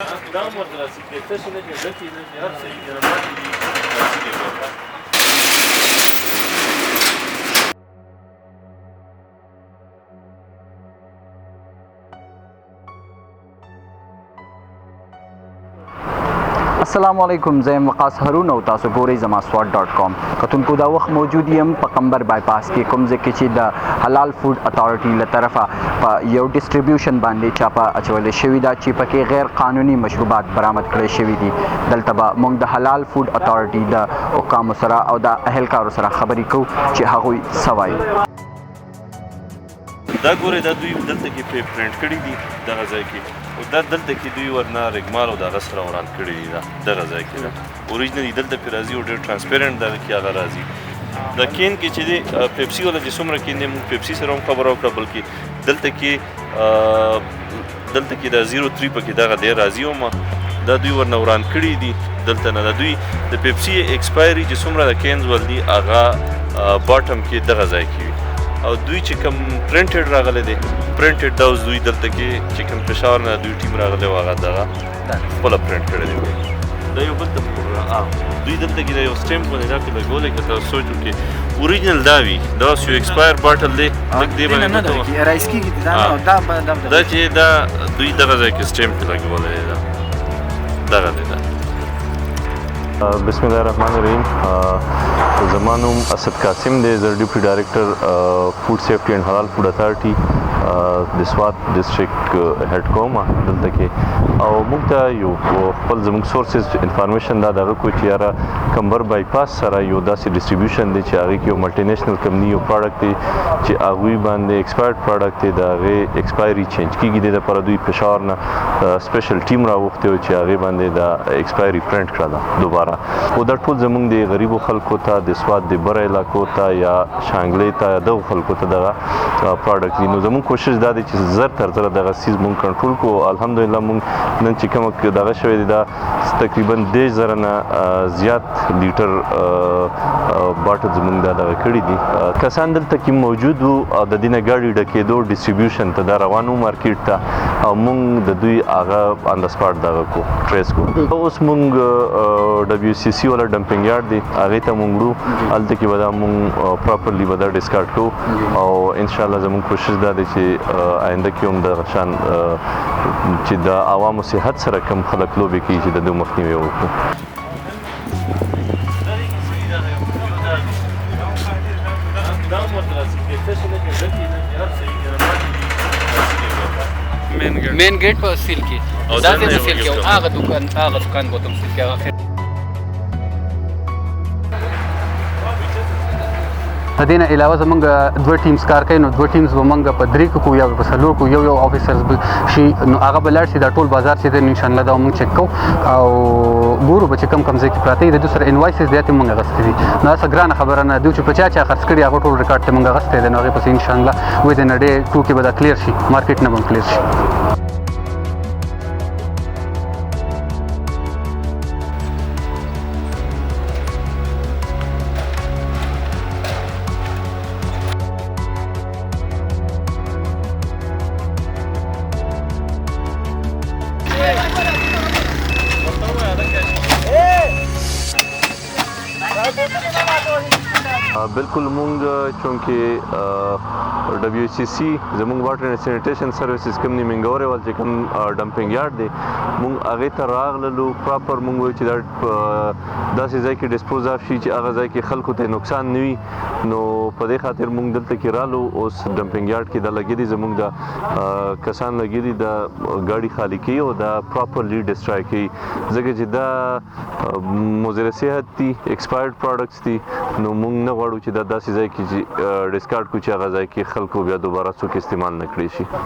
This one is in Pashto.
Dá uma atrás, que está cheio de gente, né? Já sei, já não vai. السلام علیکم زه یم وقاص هارون او تاسو ګورئ زما سواد.com کتونکو دا وخت موجود یم په قمبر بایپاس کې کوم ځای کې چې د حلال فود اتارټي له طرفه په یو ډسټریبیوشن باندې چاپه اچولې شوې ده چې پکې غیر قانوني مشروبات برآمد کړی شوي دي. دلته به موږ د حلال فود اتارټي د حکامو سره او د اهلکارو سره خبرې کوو چې هغوی څه وایي. دا ګورئ دا دوی دلته کې پرنټ کړي دي دغه ځای کې او دا دلته کې دوی ورنه رګمال او دغه سره وران کړي دي دغه ځای کې ده اوریجنلي دلته پرې راځي او ډېر ټرانسپیرنټ دغه کې هغه راځي. د کین کې چې دی پیپسي والا چې څومره کین دی موږ پیپسي سره هم خبره وکړه بلکې دلته کې دا 03 پکې دغه دی راځي هم دا دوی ورنه وران کړي دي دلته نه. دا دوی د پیپسي ایکسپایري چې څومره د کینز ول دي هغه باټم کې دغه ځای کې وي او دوی چې کوم پرنټډ راغلی دی پرنټډ دا اوس دوی دلته کې چې کوم پېښور نه دوی ټیم راغلی و هغه دغه خپله پرنټ کړی دی. دا یو بل دوی دلته کې دا یو سټیمپ باندې دا کې لګولی که تاسو سوچ وکړئ اوریجنل دا وي دا اوس یو ایکسپایر باټل دی لږ دې باندې دا چې دا دوی دغه ځای کې سټیمپ لګولی دی دغه دی دا. بسم الله الرحمن الرحیم. زما نوم اسد قاسم دی. زه ډیپټي ډایرکټر فود سیفټي اینډ حلال فود اتارټي د سوات ډسټرکټ هیډ کوم دلته کې او موږ ته یو خپل زموږ سورسز انفارمیشن دا دغه کوي چې یاره کمبر بایپاس سره یو داسې ډسټریبیوشن دی چې هغې کې یو ملټي نیشنل کمپني یو پروډکټ دی چې هغوی باندې ایکسپایرډ پروډکټ دی د هغې ایکسپایري چینج کېږي. دې دپاره دوی پېښور نه سپیشل ټیم راوښتی و چې هغې باندې د ایکسپایري پرنټ کړه ده دوباره. خو دا ټول زموږ د غریبو خلکو ته د سوات د بره علاقو ته یا شانګلې ته دغو خلکو ته دغه پروډکټ دي. نو زموږ کوشش دا دی چې زر تر زره دغه سیز مونږ کنټرول کړو. الحمدلله مونږ نن چې کومه دغه شوی دی دا تقریبا 10,000 نه زیات لیټر باټل زمونږ دا دغه کړي دي. کسان دلته کې موجود وو او د دې نه ګاډي ډکېدو ډسټریبیوشن ته دا روان وو مارکیټ ته او مونږ د دوی هغه آن د سپاټ دغه کو ټریس کو. اوس مونږ WCC والا ډمپینګ یارډ دی هغې ته مونږ وړو هلته کې به دا مونږ پراپرلی به دا ډسکارډ کوو او انشاءالله زمونږ کوشش دا دی چې آینده کې هم دغه شان چې د عوامو صحت سره کم خلک لوبې کوي چې د دوی مخنیوی وکړو. مین ګیټ په سیل کې دا ځای سیل کې هغه دکان به تم سیل کې هغه د دې نه علاوه زمونږ دوه ټیمز کار کوي نو دوه ټیمز به موږ په 3 کو یا په 4 کو یو افیسرز به شي نو هغه به لاړ شي دا ټول بازار چې دی انشاءالله دا موږ چک کوو او ګورو به چې کم ځای کې پراته دي د دوی سره انوایسز دی موږ اخیستي دي. نو داسې ګرانه خبره نه دوی چې په چا خرڅ کړي هغه ټول ریکارډ ته موږ اخیستی دی نو هغې پسې انشاءالله ویدن ا ډے 2 کې به دا کلیر شي مارکیټ نه به هم کلیر شي. بالکل مونږ چونکې WCC زموږ واټر اینډ سینیټیشن سروسز کوم نیمنګورې ول چې کوم ډمپینګ یارډ دی مونږ هغې ته راغللو پراپر مونږ وایو چې دا داسې ځای کې ډسپوز اف شي چې هغه ځای کې خلکو ته نقصان نه وي. نو په دې خاطر مونږ دلته کې رالو اوس ډمپینګ یارډ کې دا لګي دي زموږ د کسان لګي دي د ګاډي خالي کوي او دا پراپرلی ډسټرای کوي ځکه چې دا مضر صحت دي ایکسپایرډ پروډکټس دي. نو مونږ نه غواړو چې دا داسې ځای کې چې ډسکارډ کړو چې هغه ځای کې خلکو بیا دوباره څوک استعمال نه کړی شي.